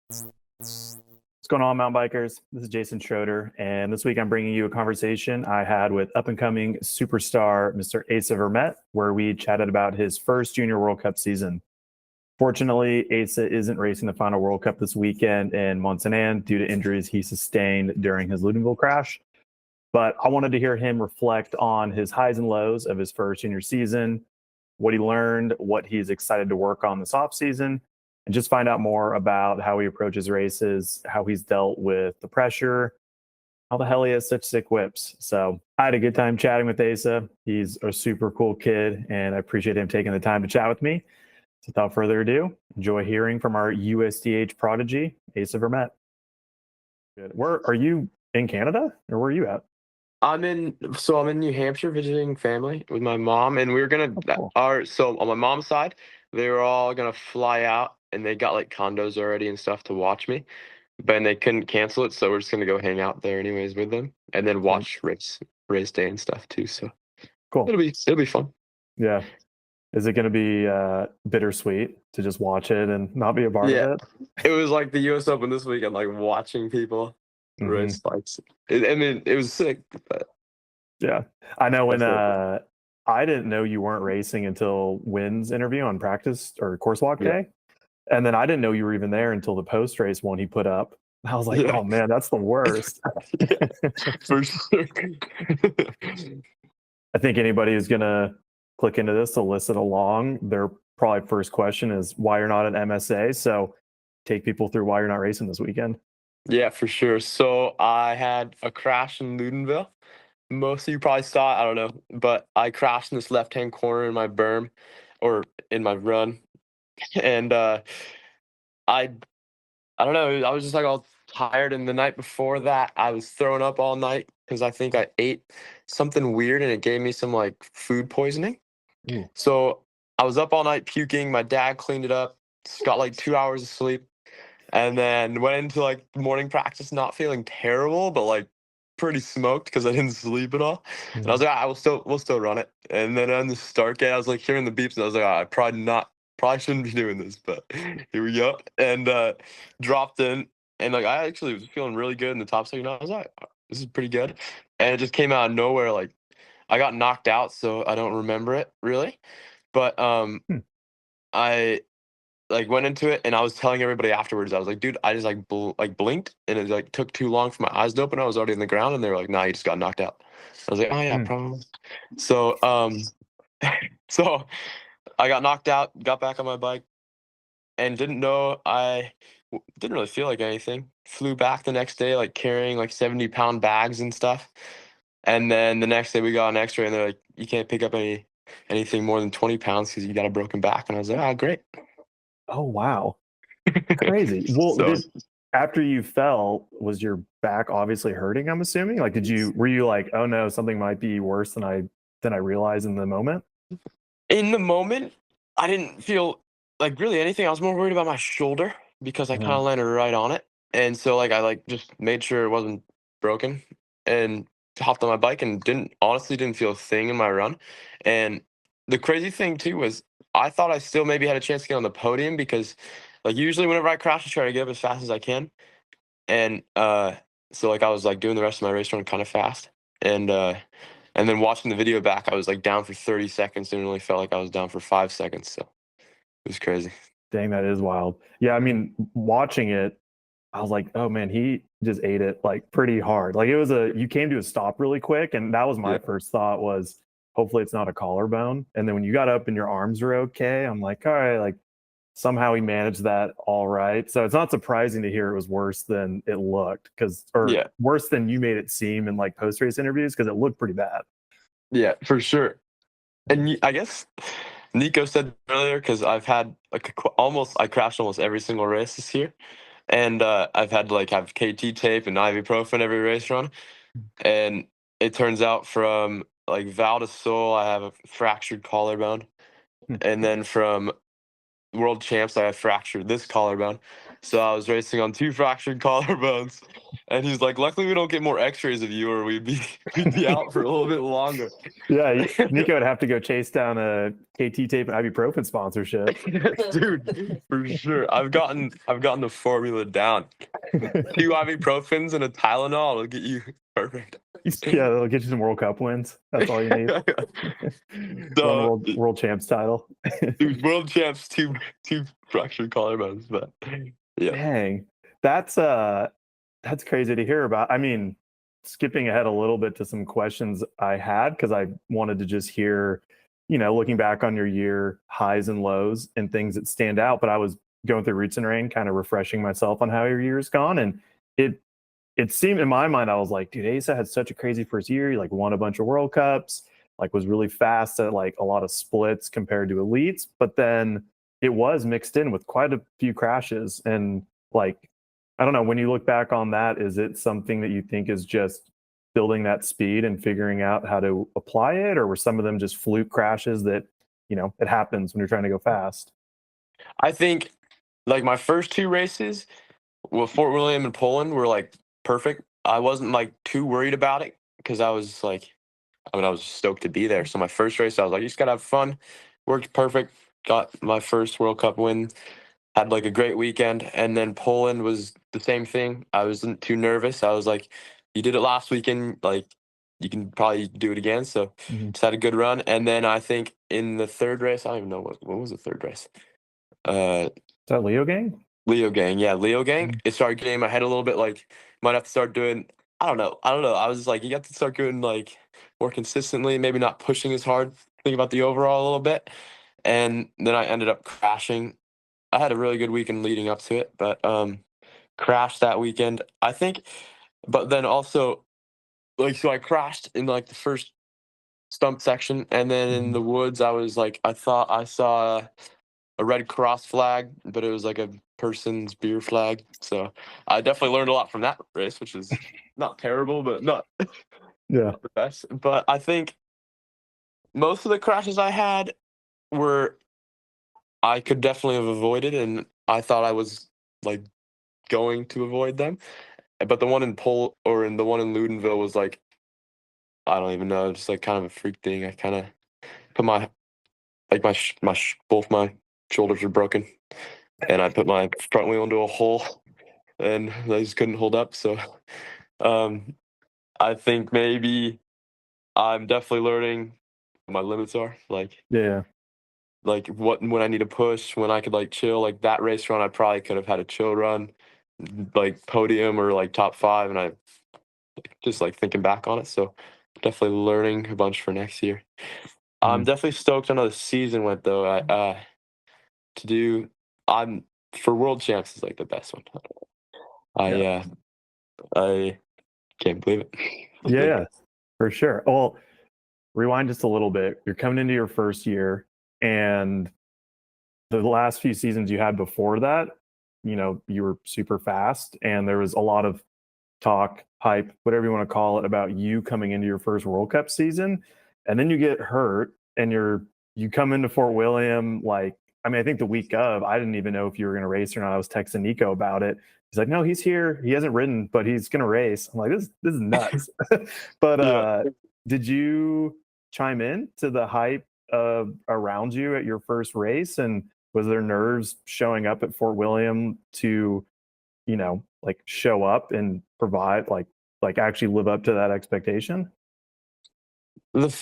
What's going on, mountain bikers? This is Jason Schroeder, and this week I'm bringing you a conversation I had with up-and-coming superstar Mr. Asa Vermette, where we chatted about his first Junior World Cup season. Fortunately, Asa isn't racing the final World Cup this weekend in Mont Sainte Anne due to injuries he sustained during his Loudenvielle crash, but I wanted to hear him reflect on his highs and lows of his first junior season, what he learned, what he's excited to work on this offseason, and just find out more about how he approaches races, how he's dealt with the pressure, how the hell he has such sick whips. So I had a good time chatting with Asa. He's a super cool kid, and I appreciate him taking the time to chat with me. So without further ado, enjoy hearing from our USDH prodigy, Asa Vermette. Good. Where are you, in Canada, or where are you at? I'm in New Hampshire visiting family with my mom, and we were gonna cool. so on my mom's side, they were all gonna fly out, and they got like condos already and stuff to watch me, but they couldn't cancel it, so we're just gonna go hang out there anyways with them, and then watch race day and stuff too. So Cool. it'll be fun. Yeah. Is it going to be bittersweet to just watch it and not be a part of it? It was like the U.S. Open this weekend, like watching people race bikes. It was sick, but yeah, I know when I didn't know you weren't racing until Wynn's interview on practice or course walk day, and then I didn't know you were even there until the post race one he put up. I was like, oh man, that's the worst. For sure. I think anybody who's gonna click into this to listen along, their probably first question is why you're not an MSA. So take people through why you're not racing this weekend. Yeah, for sure. So I had a crash in Loudenvielle. Most of you probably saw it, I don't know, but I crashed in this left-hand corner in my berm or in my run. And I don't know, I was just like all tired, and the night before that I was throwing up all night because I think I ate something weird and it gave me some like food poisoning. Ooh. So I was up all night puking. My dad cleaned it up, got like 2 hours of sleep, and then went into like morning practice not feeling terrible, but like pretty smoked because I didn't sleep at all. And I was like, we'll still run it. And then on the start gate, I was like hearing the beeps, and I was like, I probably shouldn't be doing this, but here we go. And dropped in, and like I actually was feeling really good in the top second. I was like, this is pretty good, and it just came out of nowhere. Like I got knocked out, so I don't remember it really, but I like went into it, and I was telling everybody afterwards. I was like, dude, I just like blinked, and it like took too long for my eyes to open. I was already on the ground, and they were like, nah, you just got knocked out. I was like, oh yeah, probably. So so I got knocked out, got back on my bike, and didn't know didn't really feel like anything. Flew back the next day, like carrying like 70-pound bags and stuff. And then the next day we got an X-ray, and they're like, you can't pick up anything more than 20 pounds because you got a broken back. And I was like, great. Oh wow, crazy. Well, after you fell, was your back obviously hurting? I'm assuming. Like, were you like, oh no, something might be worse than I realized in the moment? In the moment, I didn't feel like really anything. I was more worried about my shoulder because I kind of landed right on it, and so like I like just made sure it wasn't broken, and hopped on my bike and didn't feel a thing in my run. And the crazy thing too was I thought I still maybe had a chance to get on the podium because like usually whenever I crash I try to get up as fast as I can. And so like I was like doing the rest of my race run kind of fast. And then watching the video back, I was like down for 30 seconds. Didn't really felt like I was down for 5 seconds. So it was crazy. Dang, that is wild. Yeah, I mean, watching it, I was like, oh man, he just ate it like pretty hard. Like you came to a stop really quick, and that was my first thought was hopefully it's not a collarbone. And then when you got up and your arms were okay, I'm like, all right, like somehow he managed that all right. So it's not surprising to hear it was worse than it looked, worse than you made it seem in like post race interviews, because it looked pretty bad. Yeah, for sure. And I guess Nico said earlier, because I've had like I crashed almost every single race this year. And I've had to like have KT tape and ibuprofen every race run. And it turns out from like Val to Sol, I have a fractured collarbone. And then from World Champs, I have fractured this collarbone. So I was racing on 2 fractured collarbones. And he's like, luckily we don't get more x-rays of you or we'd be out for a little bit longer. Yeah, Neko would have to go chase down a KT tape and ibuprofen sponsorship. Dude, for sure. I've gotten the formula down. 2 ibuprofens and a Tylenol will get you perfect. Yeah, they'll get you some World Cup wins. That's all you need. One world champs title. Dude, world champs, two fractured collarbones, but yeah. Dang, that's crazy to hear about. I mean, skipping ahead a little bit to some questions I had because I wanted to just hear, looking back on your year, highs and lows and things that stand out. But I was going through Roots and Rain, kind of refreshing myself on how your year's gone, and it seemed in my mind, I was like, dude, Asa had such a crazy first year. He like won a bunch of World Cups, like was really fast at like a lot of splits compared to elites. But then it was mixed in with quite a few crashes. And like, I don't know, when you look back on that, is it something that you think is just building that speed and figuring out how to apply it? Or were some of them just fluke crashes that, it happens when you're trying to go fast? I think like my first 2 races, well, Fort William and Poland were like perfect. I wasn't like too worried about it because I was like, I was stoked to be there. So my first race, I was like, you just gotta have fun. Worked perfect. Got my first World Cup win. Had like a great weekend. And then Poland was the same thing. I wasn't too nervous. I was like, you did it last weekend. Like you can probably do it again. So just had a good run. And then I think in the third race, I don't even know what was the third race. Is that Leo Gang? Leo Gang, yeah, Leo Gang. It started getting in my head a little bit. Like, might have to start doing. I don't know. I was like, you got to start doing like more consistently. Maybe not pushing as hard. Think about the overall a little bit. And then I ended up crashing. I had a really good weekend leading up to it, but crashed that weekend. I think, but then also like so I crashed in like the first stump section, and then in the woods I was like I thought I saw a red cross flag, but it was like a person's beer flag. So I definitely learned a lot from that race, which is not terrible, but not Yeah. the best. But I think most of the crashes I had were I could definitely have avoided, and I thought I was like going to avoid them. But the one in the one in Loudenvielle was like I don't even know, just like kind of a freak thing. I kind of put my like both my shoulders are broken, and I put my front wheel into a hole, and I just couldn't hold up. So, I think maybe I'm definitely learning what my limits are. Yeah. Like when I need to push, when I could like chill. Like that race run, I probably could have had a chill run, like podium or like top 5, and I just like thinking back on it. So definitely learning a bunch for next year. I'm definitely stoked on how the season went though. To do I'm for world champs is like the best one. I can't believe it. Yeah, for sure. Well, rewind just a little bit. You're coming into your first year, and the last few seasons you had before that, you were super fast, and there was a lot of talk, hype, whatever you want to call it, about you coming into your first World Cup season, and then you get hurt, and you come into Fort William like. I mean, I think the week of, I didn't even know if you were going to race or not. I was texting Neko about it. He's like, "No, he's here. He hasn't ridden, but he's going to race." I'm like, "This is nuts." But Yeah. did you chime in to the hype around you at your first race? And was there nerves showing up at Fort William to, like show up and provide, like actually live up to that expectation? The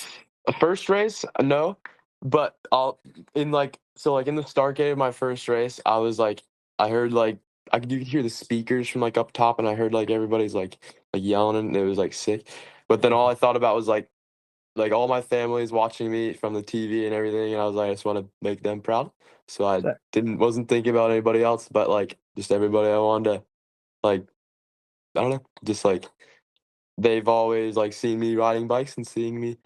first race, no, but I'll in like so like in the start gate of my first race, I was like I heard like you could hear the speakers from like up top, and I heard like everybody's like yelling, and it was like sick. But then all I thought about was like all my family's watching me from the TV and everything, and I was like I just want to make them proud. So I wasn't thinking about anybody else, but like just everybody I wanted to like I don't know, just like they've always like seen me riding bikes and seeing me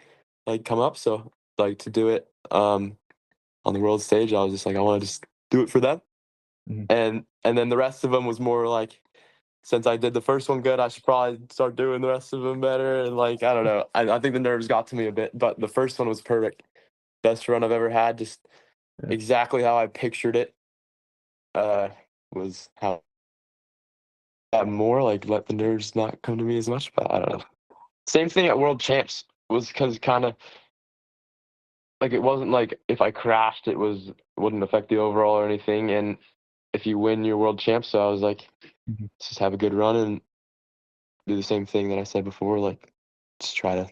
like come up. So like to do it on the world stage, I was just like I want to just do it for them. Mhm. And then the rest of them was more like since I did the first one good, I should probably start doing the rest of them better. And like I don't know, I think the nerves got to me a bit, but the first one was perfect, best run I've ever had, just Yeah. exactly how I pictured it. Was how more, like let the nerves not come to me as much. But I don't know. Same thing at World Champs was because kind of like it wasn't like if I crashed, it wouldn't affect the overall or anything. And if you win your World Champs, so I was like, just have a good run and do the same thing that I said before, like just try to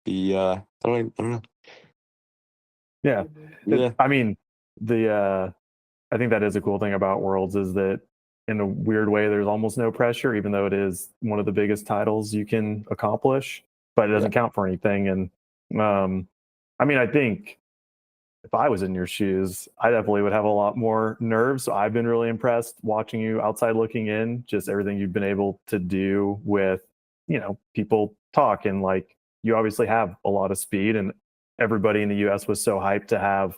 be. I don't know. Yeah. Yeah. I mean, I think that is a cool thing about Worlds is that in a weird way, there's almost no pressure, even though it is one of the biggest titles you can accomplish, but it doesn't count for anything. And I mean, I think if I was in your shoes, I definitely would have a lot more nerves. So I've been really impressed watching you outside looking in, just everything you've been able to do with, people talk and like you obviously have a lot of speed and everybody in the US was so hyped to have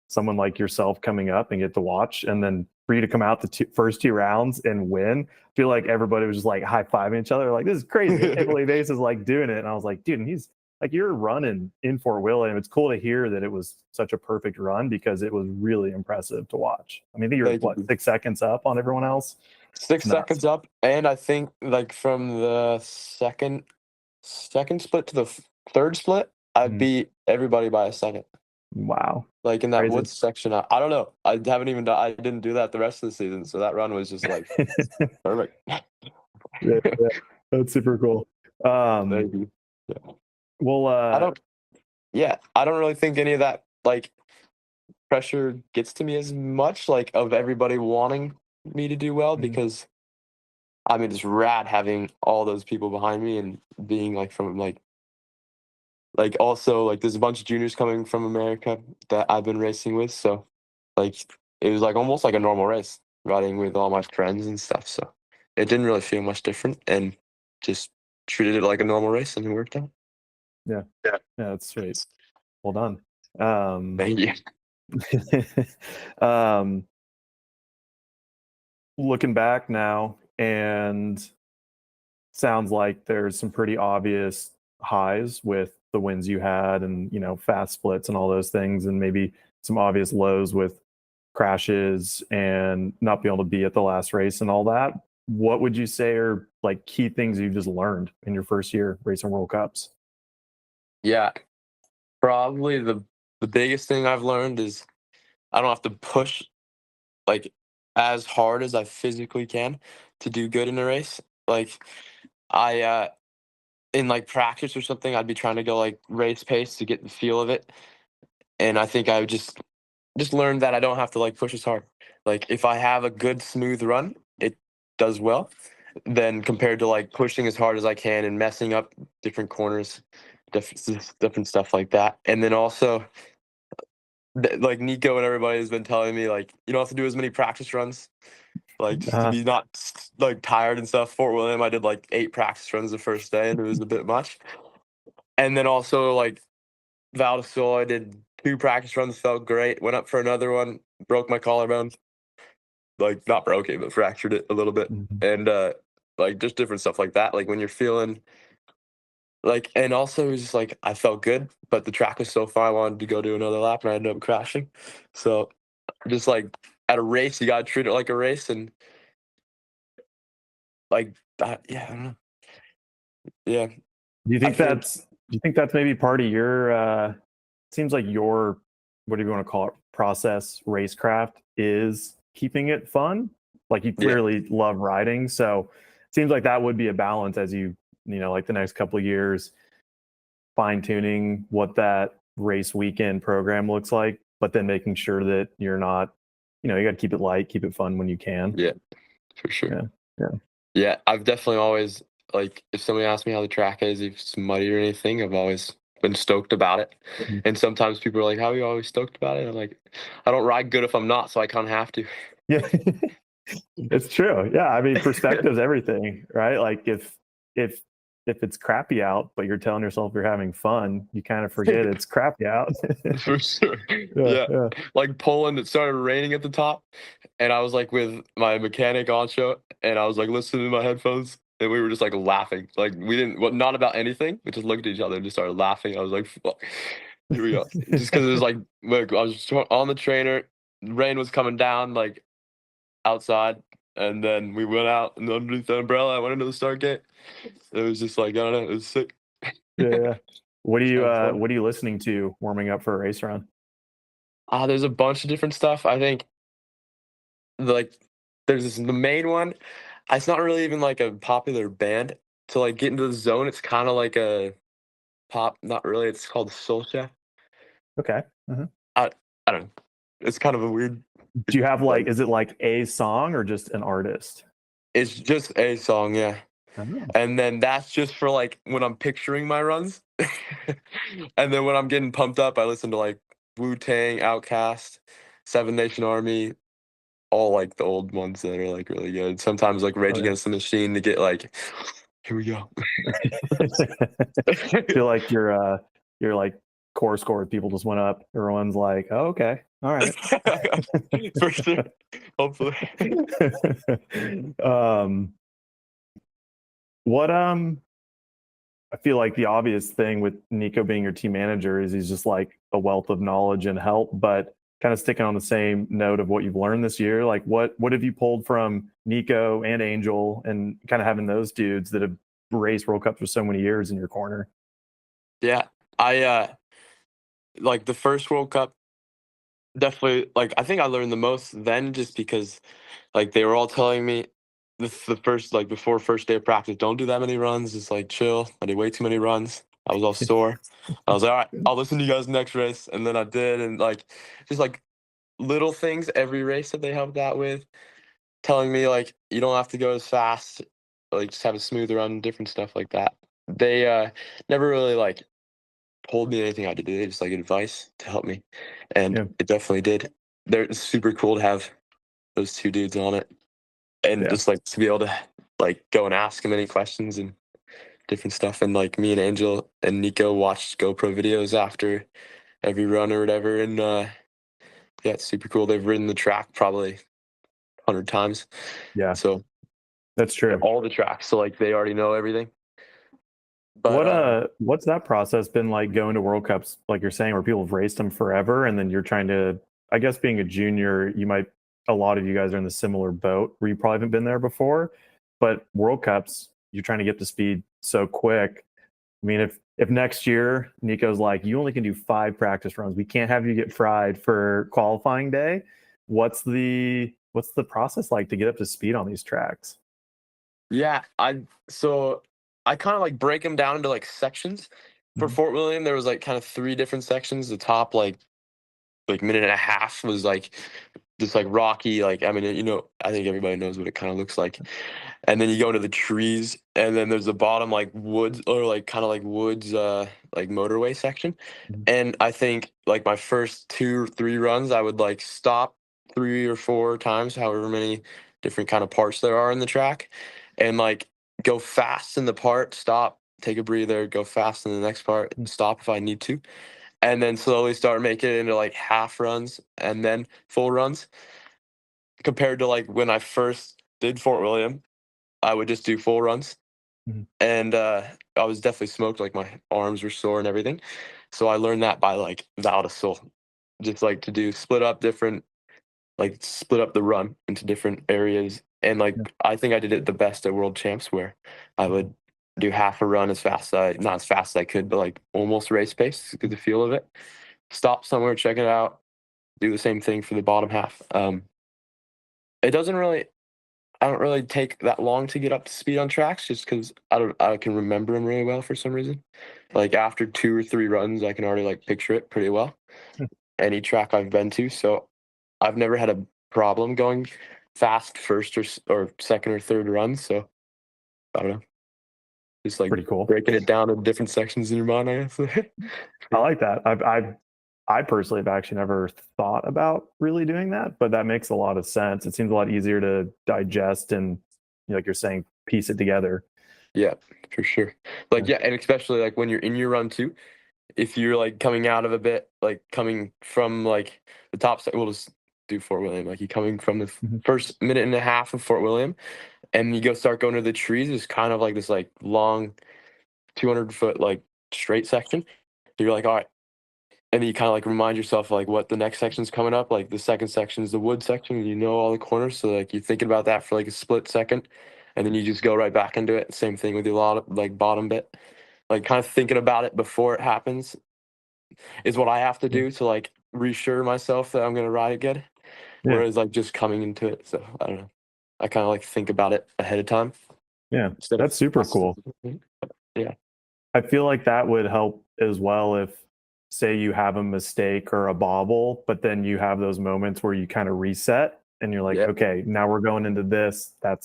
someone like yourself coming up and get to watch and then for you to come out the first two rounds and win. I feel like everybody was just like high-fiving each other like, this is crazy. I can't believe Ace is like doing it. And I was like, dude, and he's like, you're running in Fort William. It's cool to hear that it was such a perfect run because it was really impressive to watch. I mean, I think you're what, 6 seconds up on everyone else? 6 seconds up, and I think like from the second split to the third split, I beat everybody by a second. Wow. Like in that Crazy. woods section, I don't know. I didn't do that the rest of the season, so that run was just like perfect. Yeah, that's super cool. Thank you. Yeah. Well, I don't really think any of that like pressure gets to me as much, like of everybody wanting me to do well, because I mean it's rad having all those people behind me and being like from like also like there's a bunch of juniors coming from America that I've been racing with, so like it was like almost like a normal race riding with all my friends and stuff, so it didn't really feel much different and just treated it like a normal race and it worked out. yeah, that's sweet. Well done. Thank you. Looking back now, and sounds like there's some pretty obvious highs with the wins you had and fast splits and all those things, and maybe some obvious lows with crashes and not being able to be at the last race and all that. What would you say are like key things you just learned in your first year racing World Cups? Yeah, probably the biggest thing I've learned is I don't have to push like as hard as I physically can to do good in a race. Like I in like practice or something, I'd be trying to go like race pace to get the feel of it. And I think I would just learned that I don't have to like push as hard. Like if I have a good smooth run, it does well. Then compared to like pushing as hard as I can and messing up different corners, different stuff like that. And then also like Neko and everybody has been telling me like you don't have to do as many practice runs, like just to be not like tired and stuff. Fort William, I did like 8 practice runs the first day, and it was a bit much. And then also like Val de Sol, I did 2 practice runs, felt great. Went up for another one, broke my collarbone, like not broke it, but fractured it a little bit, and like just different stuff like that. Like when you're feeling like, and also it was just like I felt good, but the track was so far, I wanted to go do another lap, and I ended up crashing. So just like at a race, you gotta treat it like a race, and like that. Yeah, I don't know. Yeah. Do you think that's maybe part of your seems like your, what do you want to call it, process racecraft is keeping it fun? Like you clearly love riding, so it seems like that would be a balance as like the next couple of years fine tuning what that race weekend program looks like, but then making sure that you're not, you got to keep it light, keep it fun when you can. Yeah, for sure. Yeah. Yeah, I've definitely always like if somebody asks me how the track is, if it's muddy or anything, I've always been stoked about it. And sometimes people are like, "How are you always stoked about it?" I'm like, "I don't ride good if I'm not, so I kind of have to." Yeah. It's true. Yeah, I mean, perspective's everything, right? Like if it's crappy out, but you're telling yourself you're having fun, you kind of forget it's crappy out. For sure. Yeah. Like Poland, it started raining at the top, and I was like with my mechanic on show, and I was like listening to my headphones, and we were just like laughing. Like we didn't, well, not about anything. We just looked at each other and just started laughing. I was like, fuck, here we go. Just because it was like I was on the trainer, rain was coming down like outside, And then we went out and underneath the umbrella. I went into the start gate. It was just like, I don't know, it was sick. Yeah. What are you So fun. what are you listening to warming up for a race run? There's a bunch of different stuff. I think like there's the main one. It's not really even like a popular band. To like get into the zone, it's kind of like a pop. Not really. It's called Soul Chef. Okay. Mhm. I I don't know. It's kind of a weird. Do you have Like is it like a song or just an artist? it's just a song, yeah. Oh. And then that's just for like when I'm picturing my runs. And then when I'm getting pumped up, I listen to like Wu Tang, Outkast, Seven Nation Army, all like the old ones that are like really good. Sometimes like Rage Oh yeah. Against the Machine to get like, here we go. Feel like your like core score people just went up. Everyone's like, oh, okay, all right. For sure. Hopefully. um, what I feel like the obvious thing with Neko being your team manager is he's just like a wealth of knowledge and help. But kind of sticking on the same note of what you've learned this year, like what have you pulled from Neko and Angel, and kind of having those dudes that have raced World Cups for so many years in your corner? Yeah. I like the first World Cup, definitely like I think I learned the most then just because like they were all telling me the first like before first day of practice, don't do that many runs, just like chill. I did way too many runs. I was all sore. I was like, all right, I'll listen to you guys next race. And then I did, and like just like little things every race that they helped out with, telling me like you don't have to go as fast, like just have a smooth run, different stuff like that. They never really like told me anything I had to do. They just like advice to help me, and Yeah, it definitely did. They're super cool to have those two dudes on it, and yeah, just like to be able to like go and ask them any questions and different stuff. And like me and Angel and Neko watched GoPro videos after every run or whatever, and yeah, it's super cool. They've ridden the track probably 100 times, yeah. so That's true. all the tracks. So like they already know everything. But What's that process been like going to World Cups, like you're saying, where people have raced them forever, and then you're trying to, I guess, being a junior, you might, a lot of you guys are in the similar boat where you probably haven't been there before, but World Cups, you're trying to get to speed so quick. I mean, if next year Neko's like, you only can do 5 practice runs, we can't have you get fried for qualifying day. What's the process like to get up to speed on these tracks? yeah, I kind of like break them down into like sections. For Mhm. Fort William, there was like kind of 3 different sections. The top like minute and a half was like just like rocky. Like I mean, I think everybody knows what it kind of looks like. And then you go into the trees, and then there's the bottom like woods or like kind of like woods, like motorway section. Mhm. And I think like my first 2 or 3 runs, I would like stop 3 or 4 times, however many different kind of parts there are in the track, and like go fast in the part, stop, take a breather, go fast in the next part, stop if I need to, and then slowly start making it into like half runs and then full runs. Compared to like when I first did Fort William, I would just do full runs, Mhm. and I was definitely smoked. Like my arms were sore and everything. So I learned that by like vow to soul, just like to do split up the run into different areas. And Yeah. like I think I did it the best at World Champs, where I would do half a run as fast as not as fast as I could, but like almost race pace to get the feel of it. Stop somewhere, check it out, do the same thing for the bottom half. It doesn't really I don't really take that long to get up to speed on tracks just because I can remember them really well for some reason. Like after 2 or 3 runs, I can already like picture it pretty well. Any track I've been to, so I've never had a problem going fast first or second or third run. So I don't know, just like Pretty cool. breaking it down in different sections in your mind, I guess. I like that. I personally have actually never thought about really doing that, but that makes a lot of sense. It seems a lot easier to digest and, like you're saying, piece it together. Yeah, for sure. Yeah. Like yeah, and especially like when you're in your run too, if you're like coming out of a bit, like coming from like the top side, we'll just do Fort William. Like you coming from the Mhm. first minute and a half of Fort William, and you go start going to the trees. It's kind of like this like long 200-foot like straight section. So you're like, all right, and then you kind of like remind yourself like what the next section's coming up. Like the second section is the wood section, and you know all the corners, so like you're thinking about that for like a split second, and then you just go right back into it. Same thing with the lot like bottom bit, like kind of thinking about it before it happens is what I have to Yeah. do to like reassure myself that I'm gonna ride it good. Yeah. Whereas like just coming into it, so I don't know. I kind of like think about it ahead of time Yeah. instead of That's super cool. yeah. I feel like that would help as well if, say, you have a mistake or a bobble, but then you have those moments where you kind of reset and you're like, Yeah, okay, now we're going into this. I'm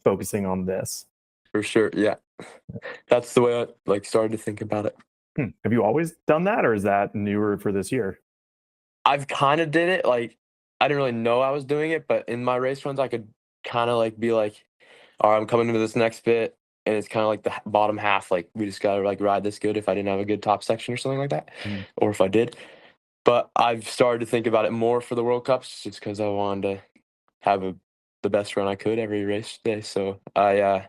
focusing on this. for sure. Yeah, that's the way I like started to think about it. Have you always done that, or is that newer for this year? I've kind of did it like I didn't really know I was doing it, but in my race runs, I could kind of like be like, all right, I'm coming into this next bit, and it's kind of like the bottom half. Like we just gotta like ride this good if I didn't have a good top section or something like that, Mm. or if I did. But I've started to think about it more for the World Cups, just because I wanted to have the best run I could every race day. So I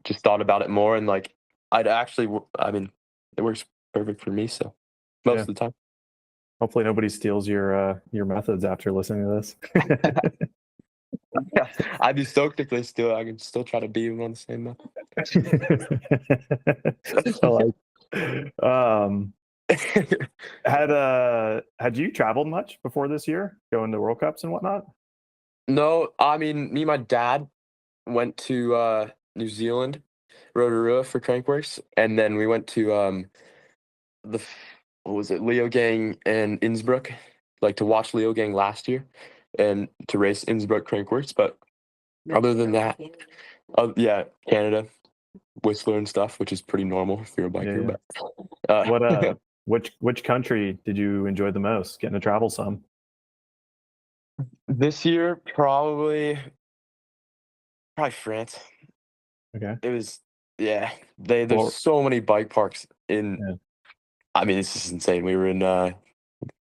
just thought about it more, and like I mean, it works perfect for me. So most Yeah. of the time. Hopefully nobody steals your methods after listening to this. Yeah, I'd be stoked if they steal it. I can still try to beat them on the same I like. Had you traveled much before this year, going to World Cups and whatnot? No, I mean, me and my dad went to New Zealand, Rotorua for Crankworks, and then we went to what was it, Leo Gang and Innsbruck, like to watch Leo Gang last year, and to race Innsbruck Crankworks. But other than that, yeah, Canada, Whistler and stuff, which is pretty normal if you're a Yeah, biker. yeah. But What which country did you enjoy the most? Getting to travel some. this year, probably France. Okay. It was yeah. There's Well, so many bike parks in. yeah. I mean, it's just insane. We were in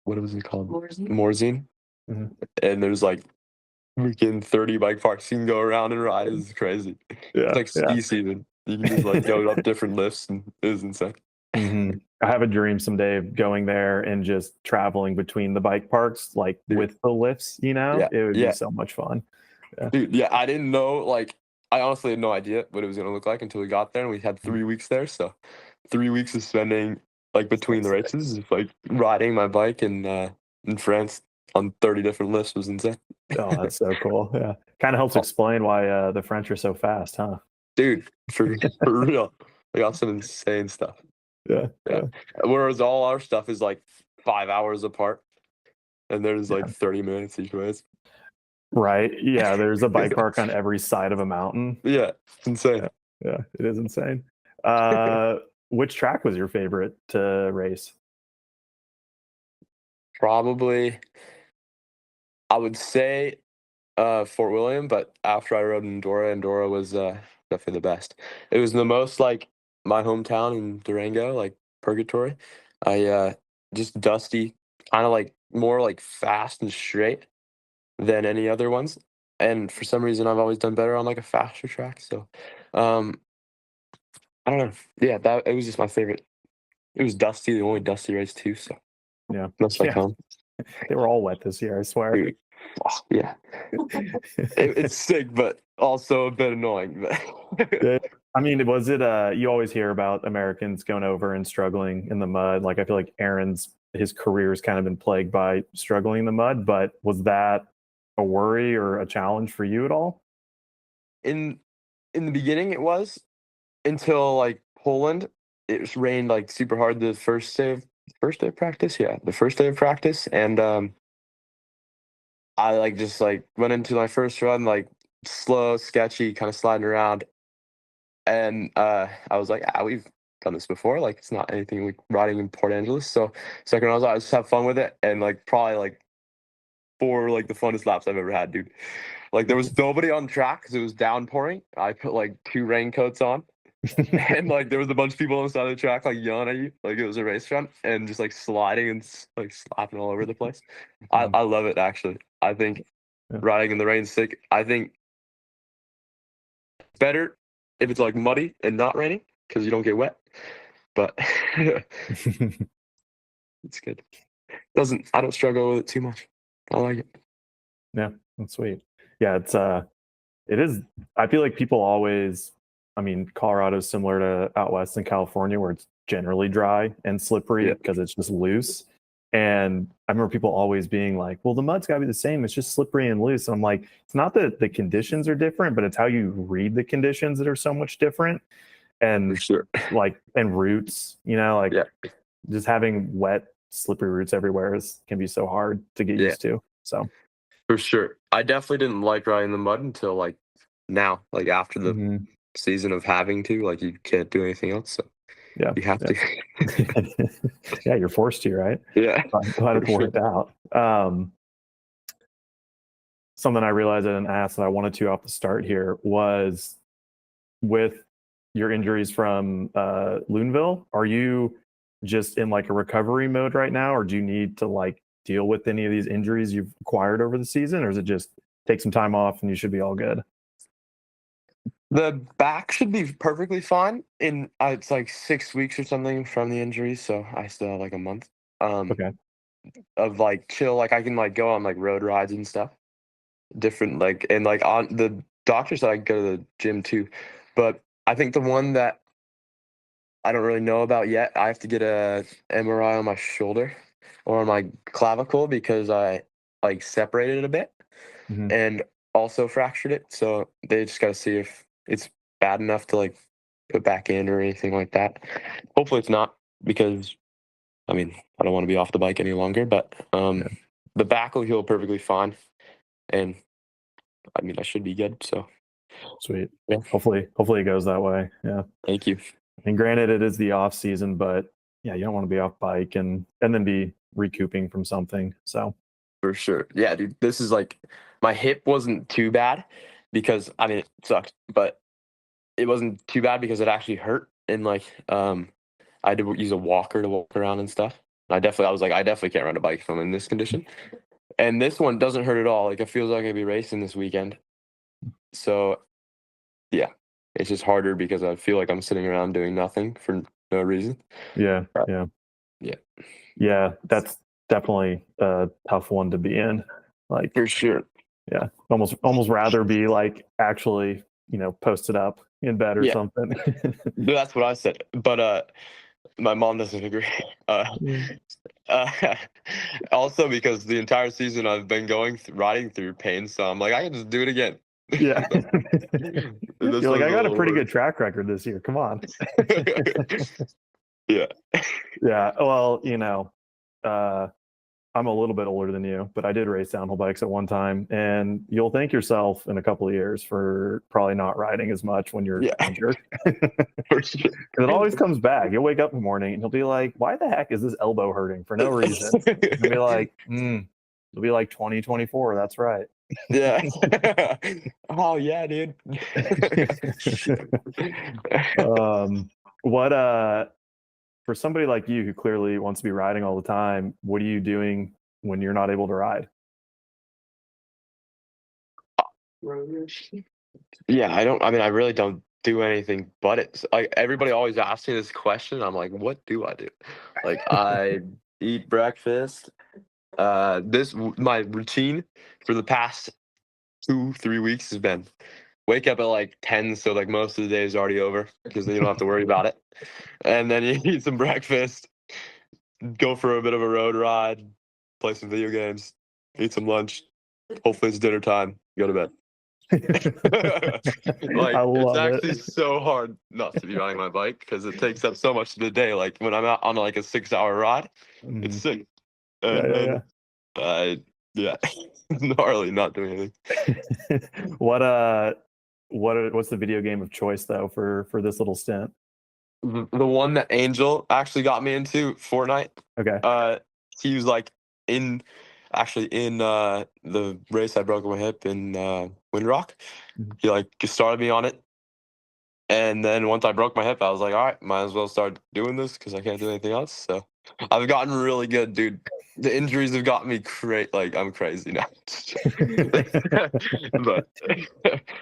what was it called? Morzine, Mhm. and there's like freaking 30 bike parks you can go around and ride. It's crazy. It's Yeah, like yeah. ski season. You can just like go up different lifts, and it was insane. I have a dream someday of going there and just traveling between the bike parks, like Dude, with the lifts. yeah, It would be yeah, so much fun. Yeah. dude, yeah. I didn't know like I honestly had no idea what it was gonna look like until we got there, and we had 3 weeks there. So 3 weeks of spending like between the races, just, like riding my bike in France on 30 different lifts was insane. Oh, that's so cool. Yeah. Kind of helps Oh, explain why the French are so fast, huh? dude, for real, I got some insane stuff. Yeah. Yeah, Yeah. whereas all our stuff is like 5 hours apart, and there's like Yeah. 30 minutes each way. Right. Yeah. There's a bike park on every side of a mountain. Yeah, it's insane. Yeah. Yeah. It is insane. Uh, which track was your favorite to race? Probably, I would say Fort William, but after I rode in Andorra was definitely the best. It was the most like my hometown in Durango, like purgatory. I just dusty, kind of like more like fast and straight than any other ones. And for some reason, I've always done better on like a faster track. So, um, I don't know. Yeah, that it was just my favorite. It was dusty, the only dusty race too. So Yeah. that's like Yeah. home. They were all wet this year, I swear. Dude, oh, yeah, it's sick, but also a bit annoying. But Yeah. I mean, was it you always hear about Americans going over and struggling in the mud. Like I feel like his career's kind of been plagued by struggling in the mud, but was that a worry or a challenge for you at all? in in the beginning, it was until like Poland. It was rained like super hard the first day of practice. Yeah, the first day of practice, and I like just like went into my first run like slow, sketchy, kind of sliding around, and I was like, we've done this before. Like it's not anything like riding in Port Angeles. So second, I just have fun with it, and like probably like four like the funnest laps I've ever had, dude. Like there was nobody on track because it was downpouring. I put like two raincoats on. And like there was a bunch of people on the side of the track like yelling at you like it was a race run and just like sliding and like slapping all over the place. I love it actually. I think Yeah. riding in the rain's sick. I think it's better if it's like muddy and not raining because you don't get wet. But It's good. I don't struggle with it too much. I like it. Yeah, that's sweet. Yeah, it is. I feel like people always, I mean, Colorado's similar to out west in California where it's generally dry and slippery because it's just loose. And I remember people always being like, well, the mud's got to be the same. It's just slippery and loose. And I'm like, it's not that the conditions are different, but it's how you read the conditions that are so much different. And For sure. like, and roots, just having wet, slippery roots everywhere can be so hard to get used to. So for sure. I definitely didn't like riding the mud until like now, like after the season of having to, like you can't do anything else. So you have to. Yeah, you're forced to, right? Yeah. Glad it worked out. Something I realized I didn't ask that I wanted to off the start here was with your injuries from Loudenvielle, are you just in like a recovery mode right now, or do you need to like deal with any of these injuries you've acquired over the season, or is it just take some time off and you should be all good? The back should be perfectly fine. It's like 6 weeks or something from the injury, so I still have like a month. Okay. Of like chill, like I can like go on like road rides and stuff. Different like and like on the doctor said I could go to the gym too, but I think the one that I don't really know about yet, I have to get a MRI on my shoulder or on my clavicle because I like separated it a bit and also fractured it. So they just got to see if it's bad enough to like put back in or anything like that. Hopefully it's not because I mean, I don't want to be off the bike any longer, but the back will heal perfectly fine. And I mean, I should be good. So sweet. Yeah. Hopefully it goes that way. Yeah. Thank you. And granted, it is the off season, but yeah, you don't want to be off bike and then be recouping from something. So for sure. Yeah, dude. This is like my hip wasn't too bad because I mean it sucked, but it wasn't too bad because it actually hurt and like I had to use a walker to walk around and stuff. I definitely can't ride a bike if I'm in this condition. And this one doesn't hurt at all. Like it feels like I'd be racing this weekend. So yeah, it's just harder because I feel like I'm sitting around doing nothing for no reason. Yeah. That's definitely a tough one to be in. Like for sure. Yeah, almost rather be like actually, posted up in bed or something. That's what I said. But my mom doesn't agree. Also because the entire season I've been riding through pain, so I'm like I can just do it again. Yeah. You're like, I got a pretty good track record this year. Come on. Yeah. Yeah. Well, I'm a little bit older than you, but I did race downhill bikes at one time, and you'll thank yourself in a couple of years for probably not riding as much when you're injured. For sure. It always comes back. You'll wake up in the morning and you'll be like, why the heck is this elbow hurting for no reason? You'll be like, it'll be like 2024. That's right. Yeah. Oh yeah, dude. For somebody like you who clearly wants to be riding all the time, what are you doing when you're not able to ride? Yeah, I really don't do anything but it. Like everybody always asks me this question. I'm like, what do I do? Like I eat breakfast. My routine for the past 2-3 weeks has been wake up at like 10, so like most of the day is already over because then you don't have to worry about it. And then you eat some breakfast, go for a bit of a road ride, play some video games, eat some lunch. Hopefully it's dinner time. Go to bed. Like it's actually so hard not to be riding my bike because it takes up so much of the day. Like when I'm out on like a 6-hour ride, it's sick. And it's gnarly not doing anything. What's the video game of choice though for this little stint? The one that Angel actually got me into, Fortnite. Okay. He was like in the race I broke my hip in Windrock. He like started me on it. And then once I broke my hip, I was like, all right, might as well start doing this because I can't do anything else. So I've gotten really good, dude. The injuries have gotten me like I'm crazy now. But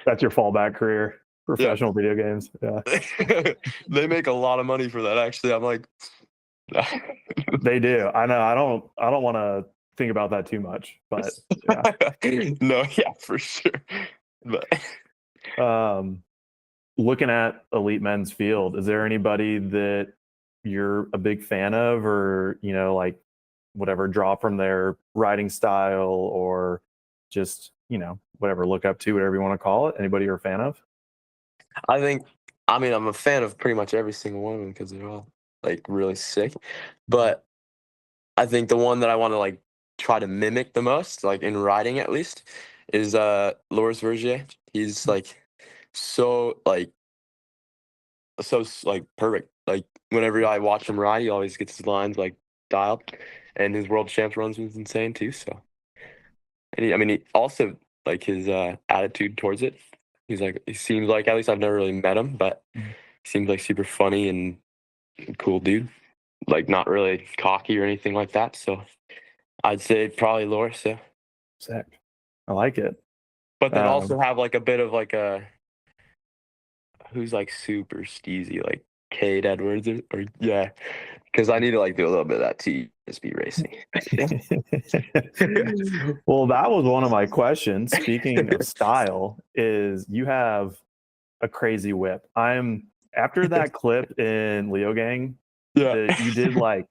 that's your fallback career, professional video games. Yeah. They make a lot of money for that. Actually, I'm like, They do. I know. I don't want to think about that too much, but yeah. No, yeah, for sure. But Um, looking at elite men's field, is there anybody that you're a big fan of, or like whatever, draw from their riding style, or just whatever, look up to, whatever you want to call it? Anybody you're a fan of? I think, I mean, I'm a fan of pretty much every single one of them because they're all like really sick. But I think the one that I want to like try to mimic the most, like in riding at least, is Loris Vergier. He's like so like like perfect. Like whenever I watch him ride, he always gets his lines like dialed, and his world champs runs was insane too. So, and I mean, he also like his attitude towards it. He's like, he seems like, at least I've never really met him, but Mhm. he seems like super funny and cool dude. Like not really cocky or anything like that. So I'd say probably Loris. Yeah. Sick. I like it. But then Um, also have like a bit of like a who's like super steezy, like Cade Edwards or yeah, because I need to like do a little bit of that too. Just be racing. well, that was one of my questions. Speaking of style, is you have a crazy whip. I'm after that clip in Leo Gang Yeah. that you did, like,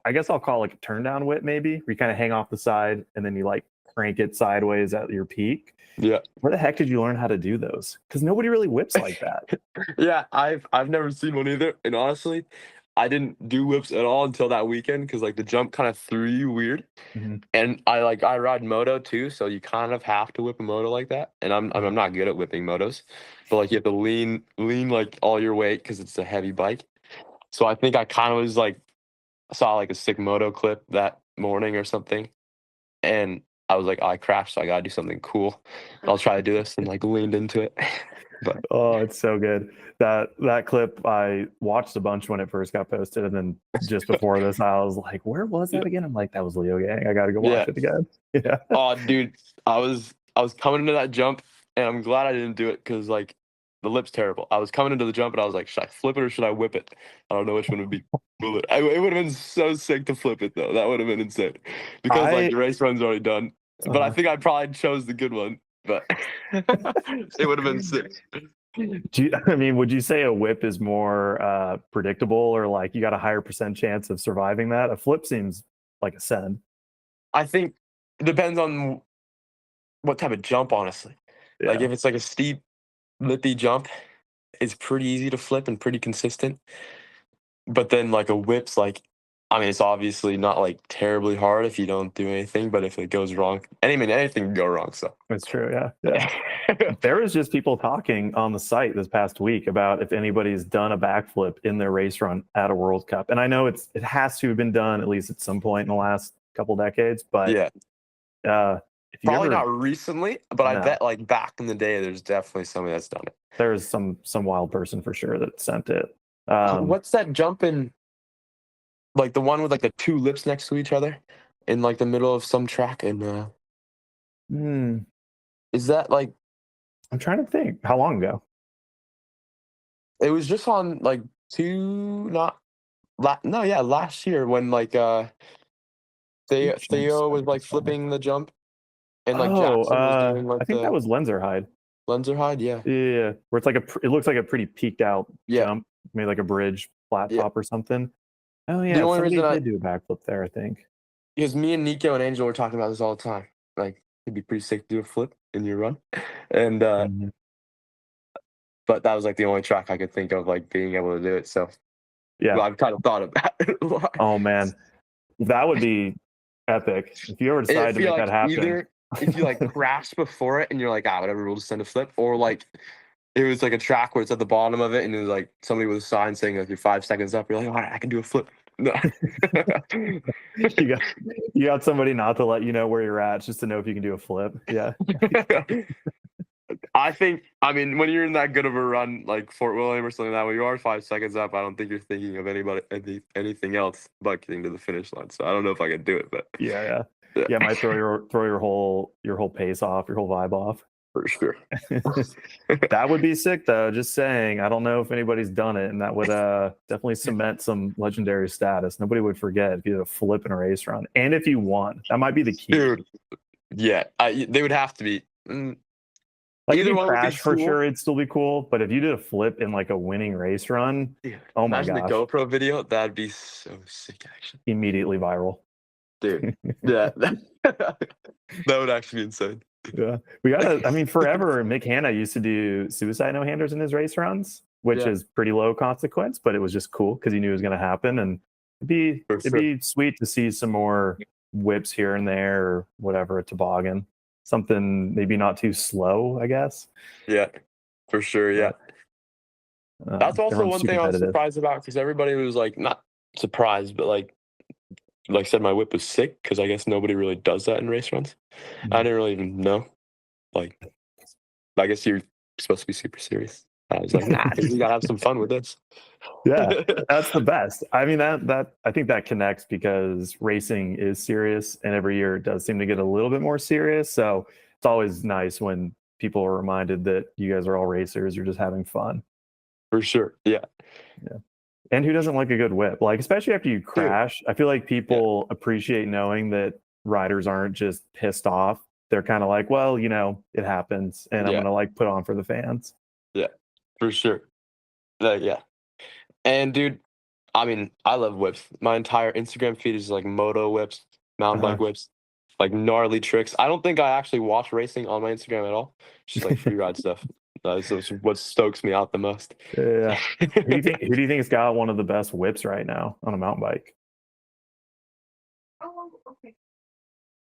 I guess I'll call it like a turn down whip, maybe, where you kind of hang off the side and then you like crank it sideways at your peak. Yeah. Where the heck did you learn how to do those? Because nobody really whips like that. Yeah, I've never seen one either. And honestly, I didn't do whips at all until that weekend because like the jump kind of threw you weird. Mhm. And I ride moto too, so you kind of have to whip a moto like that. And I'm not good at whipping motos, but like you have to lean like all your weight because it's a heavy bike. So I think I kind of was like saw like a sick moto clip that morning or something, and I was like, oh, I crashed, so I gotta do something cool. I'll try to do this and like leaned into it. But Oh, it's so good. That clip, I watched a bunch when it first got posted, and then just before this, I was like, "Where was yeah, that again?" I'm like, "That was Leo Gang. I got to go yeah. watch it again." Yeah. Oh, dude, I was coming into that jump, and I'm glad I didn't do it because like the lip's terrible. I was coming into the jump, and I was like, should I flip it or should I whip it? I don't know which one would be cooler. It would have been so sick to flip it though. That would have been insane because like I the race run's already done. But I uh, think I probably chose the good one. But it would have been sick. I mean, would you say a whip is more predictable, or like you got a higher percent chance of surviving that? A flip seems like a send. I think it depends on what type of jump, honestly. Like Yeah. if it's like a steep, lippy jump, it's pretty easy to flip and pretty consistent. But then like a whip's like, I mean, it's obviously not like terribly hard if you don't do anything, but if it goes wrong, anything can go wrong. So It's true. Yeah. Yeah. There was just people talking on the site this past week about if anybody's done a backflip in their race run at a World Cup. And I know it has to have been done at least at some point in the last couple decades, but yeah, if you probably ever not recently, but I no, bet like back in the day, there's definitely somebody that's done it. there's some wild person for sure that sent it. Um, What's that jump in? Like the one with like the two lips next to each other in like the middle of some track, and hmm, is that like I'm trying to think. How long ago? it was just on like two not no, yeah, last year when like Two jumps Theo side was by like side. flipping the jump, and like Oh, Jackson was doing I like think that the was Lenzerheide. Lenzerheide. Yeah, Yeah, where it's like it looks like a pretty peaked out yeah, jump, maybe like a bridge, flat yeah. top or something. Oh The yeah, only somebody reason did do a backflip there, I think. because me and Neko and Angel were talking about this all the time. Like it'd be pretty sick to do a flip in your run, and Mhm. but that was like the only track I could think of like being able to do it. So Yeah. well, I've kind of thought about it a lot. Oh man, that would be epic if you ever I decide to feel make that like happen. either if you like crash before it and you're like, ah, whatever, we'll just send a flip, or like it was like a track where it's at the bottom of it and it was like somebody with a sign saying like you're 5 seconds up. You're like, all right, I can do a flip. No. you got you got somebody not to let you know where you're at, just to know if you can do a flip. Yeah. I think, I mean, when you're in that good of a run, like Fort William or something like that, when you are 5 seconds up, I don't think you're thinking of anything else but getting to the finish line. So I don't know if I can do it, but Yeah, yeah. yeah. Yeah, it might throw your whole pace off, your whole vibe off. For sure. That would be sick, though. Just saying. I don't know if anybody's done it, and that would definitely cement some legendary status. Nobody would forget if you did a flip in a race run, and if you won. That might be the key. Dude, yeah, they would have to be. Like if Either you one would be crash, for cool. sure, it'd still be cool. But if you did a flip in like a winning race run, Dude, oh my imagine gosh, the GoPro video. That'd be so sick, actually. immediately viral. Dude, yeah, that would actually be insane. Yeah, we gotta. I mean, forever, Mick Hanna used to do suicide no-handers in his race runs, which Yeah. is pretty low consequence, but it was just cool because he knew it was going to happen, and it'd be sweet to see some more whips here and there, or whatever, a toboggan, something maybe not too slow, I guess. Yeah, for sure. Yeah, that's also Everyone's one too thing I was competitive. surprised about because everybody was like not surprised, but like I said, my whip was sick because I guess nobody really does that in race runs. I didn't really even know. Like, I guess you're supposed to be super serious. I was like, nah, you gotta have some fun with this. Yeah, that's the best. I mean, that I think that connects because racing is serious, and every year it does seem to get a little bit more serious. So it's always nice when people are reminded that you guys are all racers. You're just having fun. For sure. Yeah. Yeah. And who doesn't like a good whip? Like, especially after you crash, I feel like people appreciate knowing that riders aren't just pissed off. They're kind of like, well, you know, it happens, and I'm gonna like put on for the fans. Yeah, for sure. Yeah. And dude, I mean, I love whips. My entire Instagram feed is like moto whips, mountain bike whips, like gnarly tricks. I don't think I actually watch racing on my Instagram at all. It's just like free ride stuff. That's what stokes me out the most. Yeah. Who do you think has got one of the best whips right now on a mountain bike?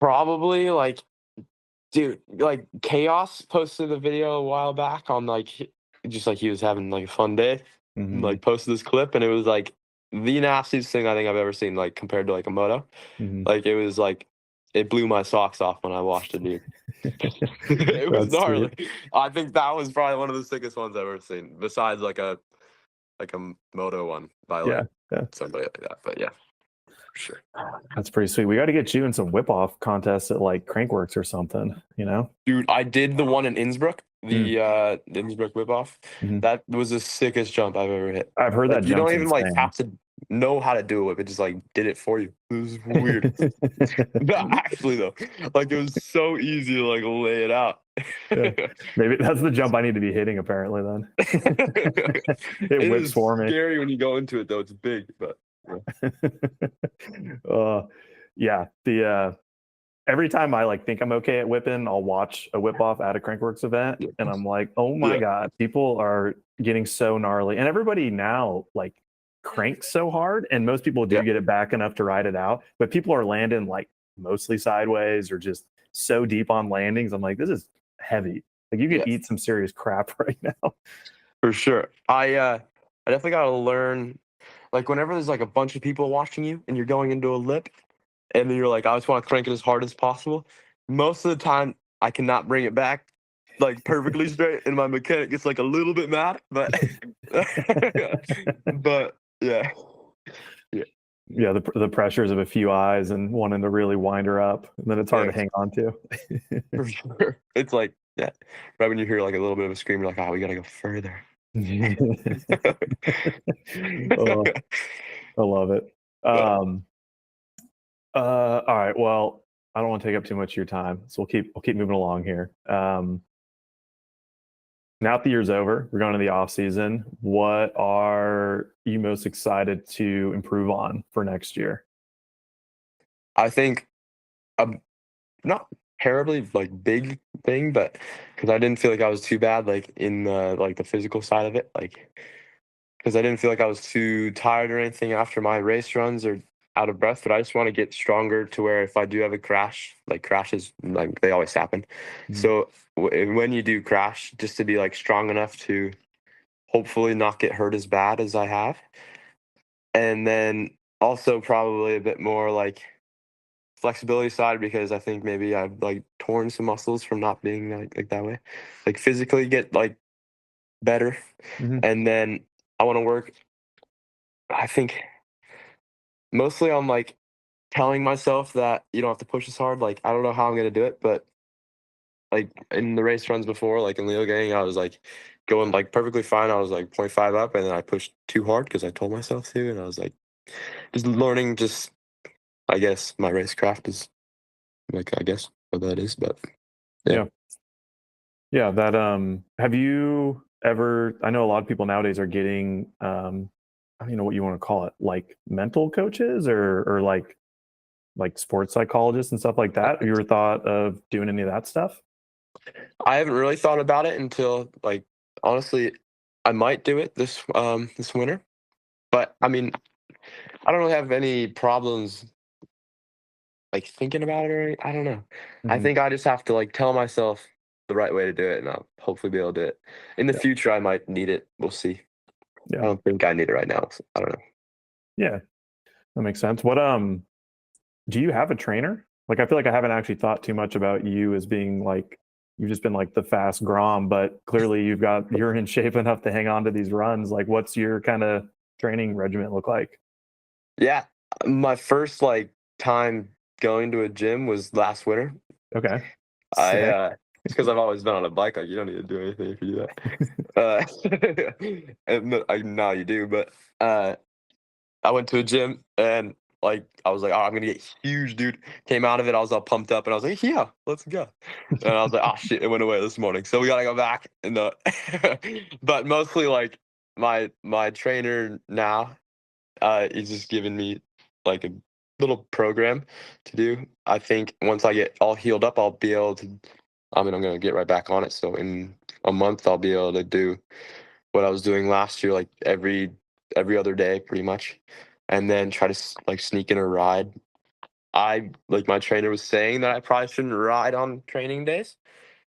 Probably like, dude, like Chaos posted a video a while back on like just like he was having like a fun day. Like posted this clip and it was like the nastiest thing I think I've ever seen, like compared to like a moto. Like it was like it blew my socks off when I watched it, dude. It was gnarly. I think that was probably one of the sickest ones I've ever seen, besides like a moto one by like somebody like that. But yeah, for sure. That's pretty sweet. We got to get you in some whip off contests at like Crankworks or something, you know? Dude, I did the one in Innsbruck, the Innsbruck whip off. That was the sickest jump I've ever hit. I've heard Like, that you don't jump's even like insane. have to know how to do a whip. It just like did it for you. It was weird. No, actually though, like it was so easy to like lay it out. Maybe that's the jump I need to be hitting apparently then. It whips for me. Scary when you go into it though. It's big, but yeah. The every time I like think I'm okay at whipping, I'll watch a whip off at a Crankworks event, and I'm like, oh my god, people are getting so gnarly, and everybody now like cranks so hard, and most people do get it back enough to ride it out, but people are landing like mostly sideways or just so deep on landings. I'm like, this is heavy. Like you could eat some serious crap right now. For sure. I definitely gotta learn. Like whenever there's like a bunch of people watching you and you're going into a lip and then you're like, I just want to crank it as hard as possible. Most of the time I cannot bring it back like perfectly straight and my mechanic gets like a little bit mad, but but yeah. Yeah, the pressures of a few eyes and wanting to really wind her up, and then it's hard to hang on to. For sure. It's like, right when you hear like a little bit of a scream, you're like, oh, we gotta go further. Oh, I love it. All right. Well, I don't want to take up too much of your time, so we'll keep moving along here. Now that the year's over, we're going to the off season. What are you most excited to improve on for next year? I think not terribly like big thing, but because I didn't feel like I was too bad like in the like the physical side of it, like because I didn't feel like I was too tired or anything after my race runs or out of breath, but I just want to get stronger to where if I do have a crash, like crashes, like they always happen. So when you do crash, just to be like strong enough to hopefully not get hurt as bad as I have. And then also probably a bit more like flexibility side because I think maybe I've like torn some muscles from not being like that way. Like physically get like better. And then I want to work, I think mostly on like telling myself that you don't have to push as hard. Like I don't know how I'm gonna do it, but like in the race runs before, like in Leo gang, I was like going like perfectly fine. I was like 0.5 up, and then I pushed too hard because I told myself to, and I was like just learning. Just I guess my racecraft is like I guess what that is, but yeah. Yeah, that have you ever, I know a lot of people nowadays are getting I don't even know what you want to call it, like mental coaches or like sports psychologists and stuff like that. Have you ever thought of doing any of that stuff? I haven't really thought about it until like honestly, I might do it this winter. But I mean, I don't really have any problems like thinking about it or I don't know. I Hmm. think I just have to like tell myself the right way to do it, and I'll hopefully be able to do it. In the Yeah. future, I might need it. We'll see. I Yeah. don't think I need it right now. So I don't know. Yeah. That makes sense. What do you have a trainer? Like I feel like I haven't actually thought too much about you as being like you've just been like the fast Grom, but clearly you're in shape enough to hang on to these runs. Like what's your kind of training regimen look like? Yeah, my first like time going to a gym was last winter. Okay. I Sick. it's because I've always been on a bike. Like you don't need to do anything if you do that. And now you do, but I went to a gym and like I was like, oh, I'm gonna get huge, dude. Came out of it, I was all pumped up, and I was like, yeah, let's go. And I was like, oh shit, it went away this morning, so we gotta go back. And but mostly like my trainer now, he's just giving me like a little program to do. I think once I get all healed up, I'll be able to. I mean, I'm gonna get right back on it. So in a month, I'll be able to do what I was doing last year, like every other day, pretty much, and then try to like sneak in a ride. I like my trainer was saying that I probably shouldn't ride on training days,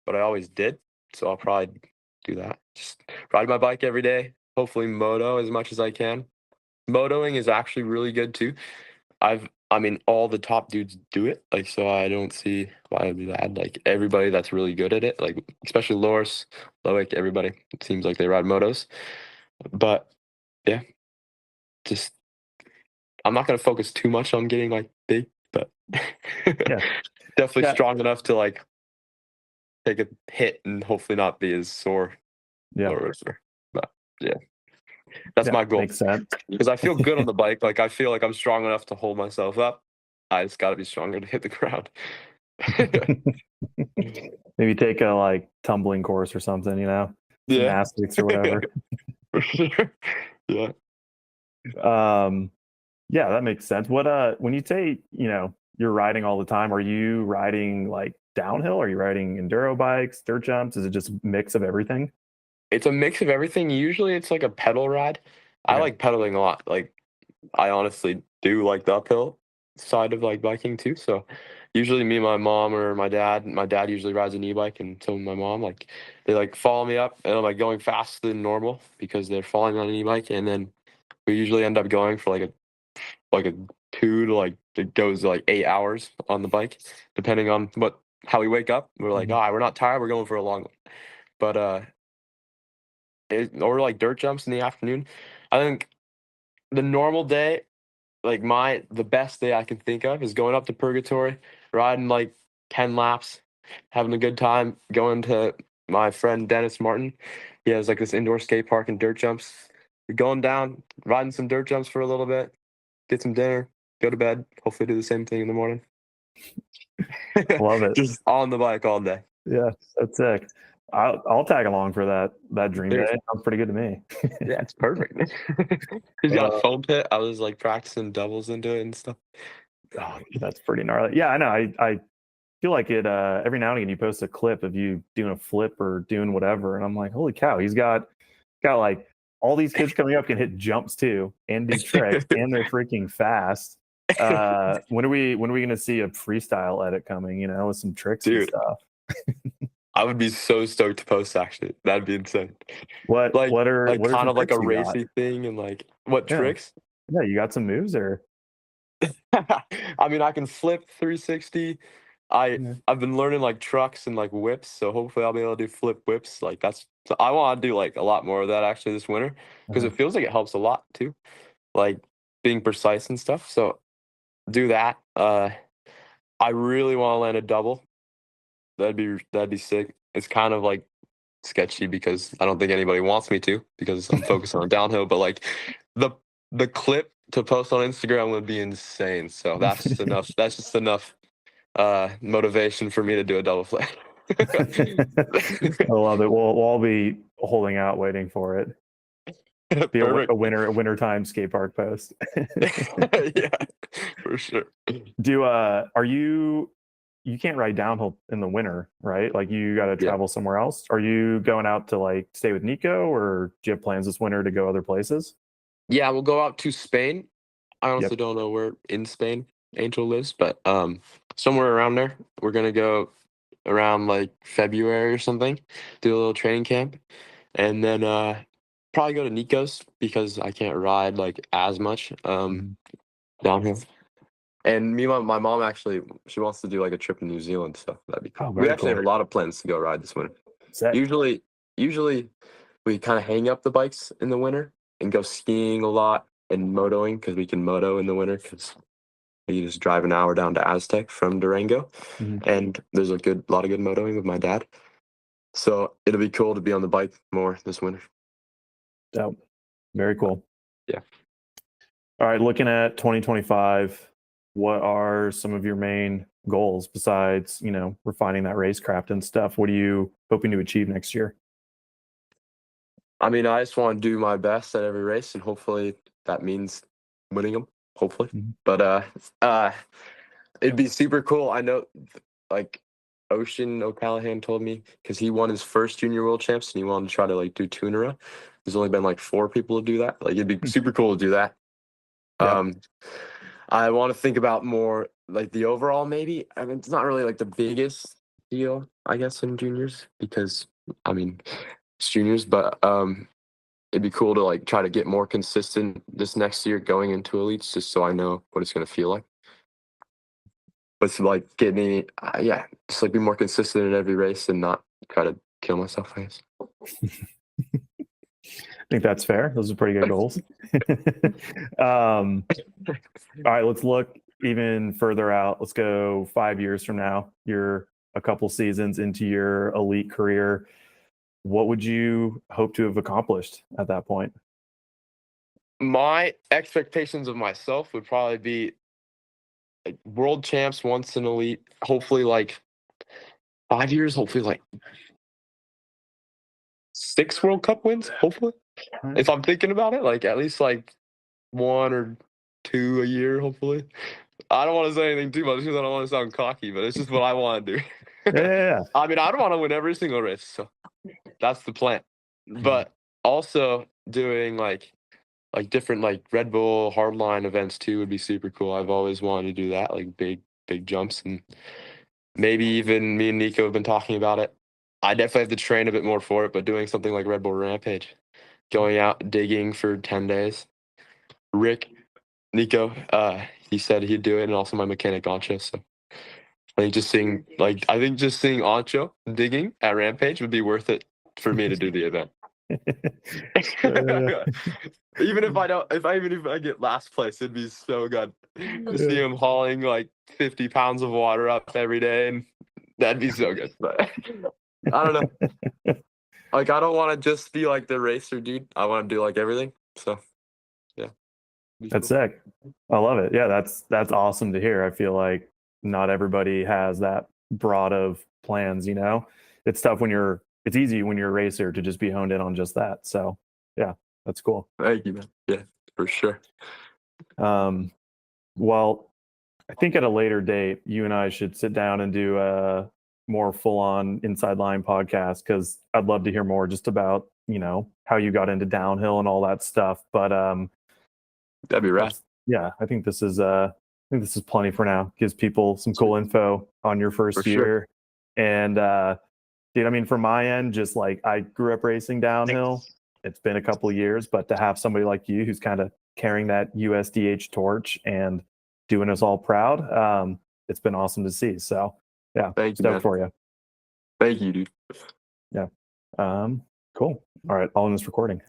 but I always did, so I'll probably do that. Just ride my bike every day. Hopefully, moto as much as I can. Motoing is actually really good too. I mean, all the top dudes do it, like, so I don't see why it'd be bad. Like everybody that's really good at it, like especially Loris, Loic, everybody, it seems like they ride motos. But yeah, just I'm not gonna focus too much on getting like big, but Yeah. definitely Yeah. strong enough to like take a hit and hopefully not be as sore Yeah. or whatever. But yeah, that's Yeah. my goal Makes sense. because I feel good on the bike. Like I feel like I'm strong enough to hold myself up. I just got to be stronger to hit the ground. Maybe take a like tumbling course or something, Yeah, gymnastics or whatever. for sure. Yeah. Um, yeah, that makes sense. What when you say, you're riding all the time, are you riding like downhill? Are you riding enduro bikes, dirt jumps? Is it just a mix of everything? It's a mix of everything. Usually it's like a pedal ride. I Okay. like pedaling a lot. Like I honestly do like the uphill side of like biking too. So usually me and my mom or my dad usually rides an e-bike, and so my mom, like they like follow me up, and I'm like going faster than normal because they're falling on an e-bike, and then we usually end up going for like a two to like it goes to like 8 hours on the bike, depending on how we wake up. We're like, Mhm. all right, we're not tired, we're going for a long one. But or like dirt jumps in the afternoon. I think the normal day, like the best day I can think of is going up to Purgatory, riding like 10 laps, having a good time, going to my friend Dennis Martin. He has like this indoor skate park and dirt jumps. You're going down, riding some dirt jumps for a little bit, get some dinner, go to bed, hopefully do the same thing in the morning. Love it. Just on the bike all day. Yeah, that's sick. I'll tag along for that dream day. Dude, Sounds pretty good to me. yeah, it's perfect. He's got a Uh, foam pit. I was like practicing doubles into it and stuff. oh, that's pretty gnarly. Yeah, I know. I feel like it every now and again you post a clip of you doing a flip or doing whatever, and I'm like, holy cow, he's got like all these kids coming up can hit jumps too and do tricks and they're freaking fast. When are we gonna see a freestyle edit coming, with some tricks and Dude, stuff? I would be so stoked to post actually. That'd be insane. What Like what are like what are kind some of like a tricks you got? racy thing and like what Yeah. tricks? Yeah, you got some moves or I mean, I can flip 360. I yeah. I've been learning like trucks and like whips, so hopefully I'll be able to do flip whips. Like that's so I want to do like a lot more of that actually this winter because Uh-huh. it feels like it helps a lot too, like being precise and stuff. So do that. I really want to land a double. That'd be sick. It's kind of like sketchy because I don't think anybody wants me to because I'm focused on downhill. But like the the clip to post on Instagram would be insane. So that's just enough. That's just enough motivation for me to do a double flip. I love it. We'll all be holding out, waiting for it. Be Perfect. a wintertime skate park post. Yeah, for sure. Are you can't ride downhill in the winter, right? Like you got to Yeah. travel somewhere else. Are you going out to like stay with Neko, or do you have plans this winter to go other places? Yeah, we'll go out to Spain. I Yep. honestly don't know where in Spain Angel lives, but somewhere around there. We're gonna go around like February or something, do a little training camp, and then probably go to Nico's because I can't ride like as much downhill. And me and my mom actually, she wants to do like a trip to New Zealand, so that'd be cool. Oh, We very actually cool. have a lot of plans to go ride this winter. Sick. Usually we kind of hang up the bikes in the winter and go skiing a lot and motoing because we can moto in the winter because we just drive an hour down to Aztec from Durango, and there's a lot of good motoing with my dad. So it'll be cool to be on the bike more this winter. Dope. Very cool. Yeah. All right, looking at 2025, what are some of your main goals besides, refining that racecraft and stuff? What are you hoping to achieve next year? I mean, I just want to do my best at every race, and hopefully that means winning them. Hopefully, but it'd be super cool. I know, like Ocean O'Callahan told me because he won his first junior world champs and he wanted to try to like do two in a row. There's only been like 4 people to do that. Like it'd be super cool to do that. Yep. I want to think about more like the overall maybe. I mean, it's not really like the biggest deal, I guess, in juniors because I mean it's juniors, but it'd be cool to like try to get more consistent this next year going into elites, just so I know what it's gonna feel like. But to like get me, just like be more consistent in every race and not try to kill myself, I guess. I think that's fair. Those are pretty good goals. All right, let's look even further out. Let's go 5 years from now. You're a couple seasons into your elite career. What would you hope to have accomplished at that point? My expectations of myself would probably be like world champs once in elite. Hopefully, like 5 years. Hopefully, like 6 World Cup wins. Hopefully, if I'm thinking about it, like at least like 1 or 2 a year. Hopefully, I don't want to say anything too much because I don't want to sound cocky, but it's just what I want to do. Yeah. I mean, I don't want to win every single race, so that's the plan. But also doing like different like Red Bull hardline events too would be super cool. I've always wanted to do that, like big jumps, and maybe even me and Neko have been talking about it. I definitely have to train a bit more for it, but doing something like Red Bull Rampage, going out digging for 10 days. Rick, Neko, he said he'd do it, and also my mechanic Ancho. So I think just seeing Ancho digging at Rampage would be worth it for me to do the event. Even if I get last place, it'd be so good to see him hauling like 50 pounds of water up every day, and that'd be so good. But I don't know. Like I don't want to just be like the racer dude. I want to do like everything. So yeah. That's sick. I love it. Yeah, that's awesome to hear. I feel like not everybody has that broad of plans, It's tough it's easy when you're a racer to just be honed in on just that. So yeah, that's cool. Thank you, man. Yeah, for sure. Well, I think at a later date, you and I should sit down and do a more full-on inside line podcast because I'd love to hear more just about, how you got into downhill and all that stuff. But that'd be rad. Yeah, I think this is plenty for now. Gives people some cool info on your first year. Sure. And dude, I mean, from my end, just like I grew up racing downhill. It's been a couple of years, but to have somebody like you who's kind of carrying that USDH torch and doing us all proud, it's been awesome to see. So yeah, thank you, stoked man. for you. Thank you, dude. Yeah. Cool. All right, I'll end this recording.